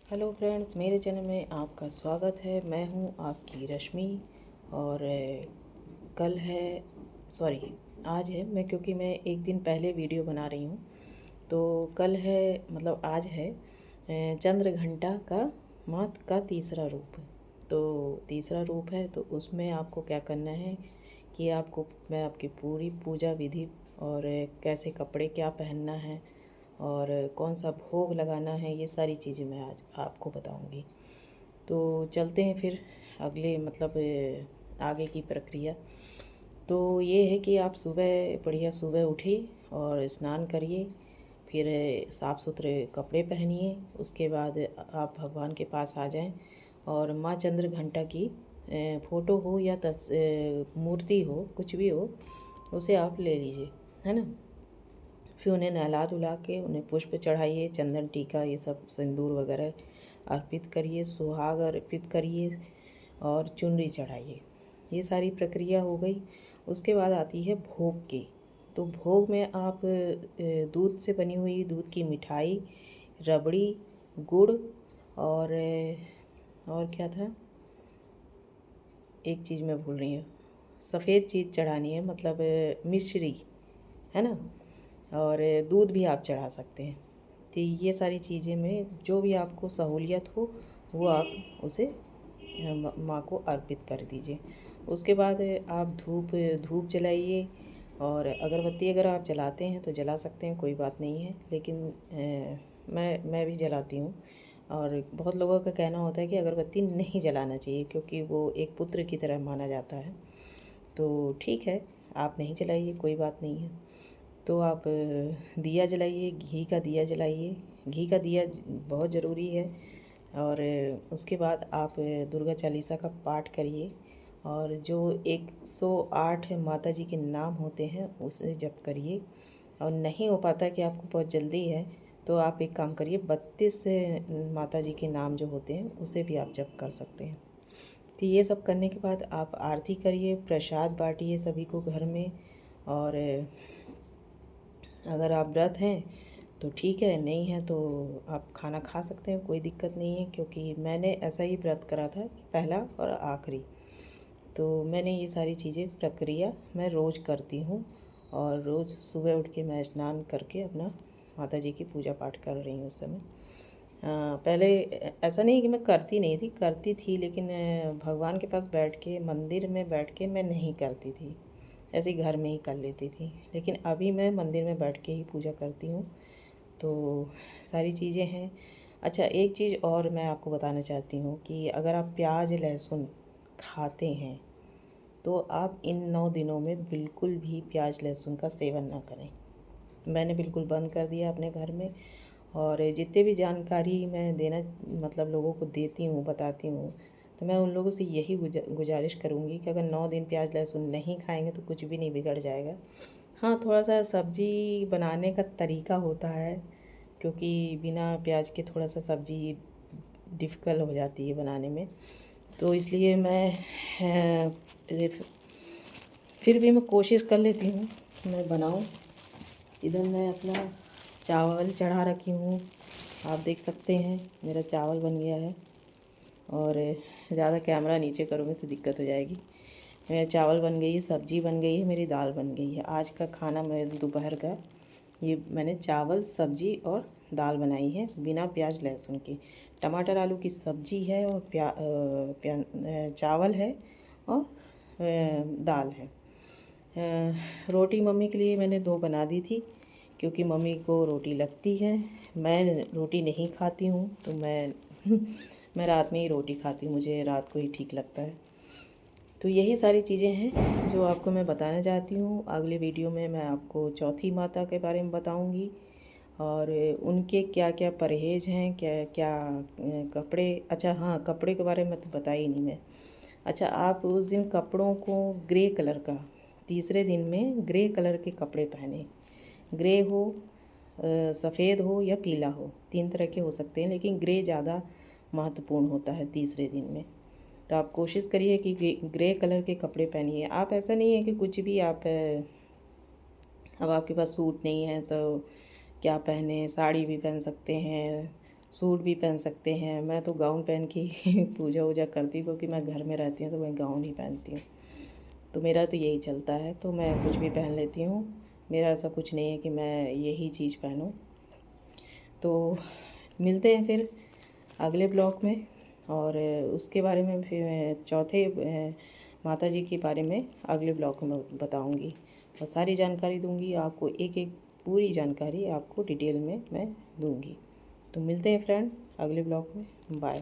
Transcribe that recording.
Hello friends, मेरे channel में आपका स्वागत है। मैं हूं आपकी रश्मि। और कल है, सॉरी, आज है। क्योंकि मैं एक दिन पहले वीडियो बना रही हूं, तो कल है, मतलब आज है चंद्र घंटा का मात का तीसरा रूप। तो तीसरा रूप है, तो उसमें आपको क्या करना है कि मैं आपकी पूरी पूजा विधि और कैसे कपड़े क्या पहनना है और कौन सा भोग लगाना है, ये सारी चीज़ें मैं आज आपको बताऊंगी। तो चलते हैं फिर अगले, मतलब आगे की प्रक्रिया। तो ये है कि आप सुबह, बढ़िया सुबह उठिए और स्नान करिए, फिर साफ़ सुथरे कपड़े पहनिए। उसके बाद आप भगवान के पास आ जाएं और माँ चंद्र घंटा की फ़ोटो हो या मूर्ति हो, कुछ भी हो, उसे आप ले लीजिए, है ना। फिर उन्हें नहला धुला के उन्हें पुष्प चढ़ाइए, चंदन टीका ये सब सिंदूर वगैरह अर्पित करिए, सुहाग अर्पित करिए और चुनरी चढ़ाइए। ये सारी प्रक्रिया हो गई। उसके बाद आती है भोग की। तो भोग में आप दूध से बनी हुई दूध की मिठाई, रबड़ी, गुड़ और क्या था, एक चीज़ मैं भूल रही हूँ, सफ़ेद चीज़ चढ़ानी है, मतलब मिश्री, है ना। और दूध भी आप चढ़ा सकते हैं। तो ये सारी चीज़ें में जो भी आपको सहूलियत हो वो आप उसे माँ को अर्पित कर दीजिए। उसके बाद आप धूप धूप जलाइए, और अगरबत्ती अगर आप जलाते हैं तो जला सकते हैं, कोई बात नहीं है। लेकिन मैं भी जलाती हूँ। और बहुत लोगों का कहना होता है कि अगरबत्ती नहीं जलाना चाहिए क्योंकि वो एक पुत्र की तरह माना जाता है। तो ठीक है, आप नहीं जलाइए, कोई बात नहीं है। तो आप दिया जलाइए, घी का दिया जलाइए। घी का दिया बहुत ज़रूरी है। और उसके बाद आप दुर्गा चालीसा का पाठ करिए, और जो 108 माता जी के नाम होते हैं उसे जप करिए। और नहीं हो पाता कि आपको बहुत जल्दी है, तो आप एक काम करिए, 32 माता जी के नाम जो होते हैं उसे भी आप जप कर सकते हैं। तो ये सब करने के बाद आप आरती करिए, प्रसाद बांटिए सभी को घर में। और अगर आप व्रत हैं तो ठीक है, नहीं है तो आप खाना खा सकते हैं, कोई दिक्कत नहीं है। क्योंकि मैंने ऐसा ही व्रत करा था, पहला और आखिरी। तो मैंने ये सारी चीज़ें, प्रक्रिया मैं रोज़ करती हूँ। और रोज़ सुबह उठ के मैं स्नान करके अपना माता जी की पूजा पाठ कर रही हूँ उस समय। पहले ऐसा नहीं कि मैं करती नहीं थी, करती थी, लेकिन भगवान के पास बैठ के, मंदिर में बैठ के मैं नहीं करती थी, ऐसे ही घर में ही कर लेती थी। लेकिन अभी मैं मंदिर में बैठ के ही पूजा करती हूँ। तो सारी चीज़ें हैं। अच्छा, एक चीज़ और मैं आपको बताना चाहती हूँ कि अगर आप प्याज लहसुन खाते हैं तो आप इन 9 दिनों में बिल्कुल भी प्याज लहसुन का सेवन ना करें। मैंने बिल्कुल बंद कर दिया अपने घर में। और जितने भी जानकारी मैं देना, मतलब लोगों को देती हूँ, बताती हूँ, तो मैं उन लोगों से यही गुजारिश करूँगी कि अगर 9 दिन प्याज लहसुन नहीं खाएंगे तो कुछ भी नहीं बिगड़ जाएगा। हाँ, थोड़ा सा सब्ज़ी बनाने का तरीका होता है, क्योंकि बिना प्याज के थोड़ा सा सब्ज़ी डिफ़िकल्ट हो जाती है बनाने में। तो इसलिए मैं फिर भी मैं कोशिश कर लेती हूँ मैं बनाऊँ। इधर मैं अपना चावल चढ़ा रखी हूँ, आप देख सकते हैं मेरा चावल बन गया है। और ज़्यादा कैमरा नीचे करूँगी तो दिक्कत हो जाएगी। मेरा चावल बन गई है, सब्ज़ी बन गई है, मेरी दाल बन गई है। आज का खाना मेरे दोपहर का, ये मैंने चावल सब्ज़ी और दाल बनाई है बिना प्याज लहसुन की। टमाटर आलू की सब्ज़ी है, और चावल है, और दाल है। रोटी मम्मी के लिए मैंने 2 बना दी थी, क्योंकि मम्मी को रोटी लगती है। मैं रोटी नहीं खाती हूँ, तो मैं मैं रात में ही रोटी खाती हूँ, मुझे रात को ही ठीक लगता है। तो यही सारी चीज़ें हैं जो आपको मैं बताना चाहती हूँ। अगले वीडियो में मैं आपको चौथी माता के बारे में बताऊँगी, और उनके क्या क्या परहेज़ हैं, क्या क्या कपड़े। अच्छा हाँ, कपड़े के बारे में तो बताई नहीं मैं। अच्छा, आप उस दिन कपड़ों को ग्रे कलर का, तीसरे दिन में ग्रे कलर के कपड़े पहने। ग्रे हो, सफ़ेद हो या पीला हो, 3 तरह के हो सकते हैं, लेकिन ग्रे ज़्यादा महत्वपूर्ण होता है तीसरे दिन में। तो आप कोशिश करिए कि ग्रे कलर के कपड़े पहनिए। आप, ऐसा नहीं है कि कुछ भी आप, अब आपके पास सूट नहीं है तो क्या पहने, साड़ी भी पहन सकते हैं, सूट भी पहन सकते हैं। मैं तो गाउन पहन के ही पूजा वूजा करती हूँ, क्योंकि मैं घर में रहती हूँ तो मैं गाउन ही पहनती हूँ। तो मेरा तो यही चलता है, तो मैं कुछ भी पहन लेती हूँ। मेरा ऐसा कुछ नहीं है कि मैं यही चीज़ पहनूँ। तो मिलते हैं फिर अगले ब्लॉग में, और उसके बारे में फिर चौथे माता जी के बारे में अगले ब्लॉग में बताऊंगी, और सारी जानकारी दूंगी आपको, एक एक पूरी जानकारी आपको डिटेल में मैं दूंगी। तो मिलते हैं फ्रेंड अगले ब्लॉग में। बाय।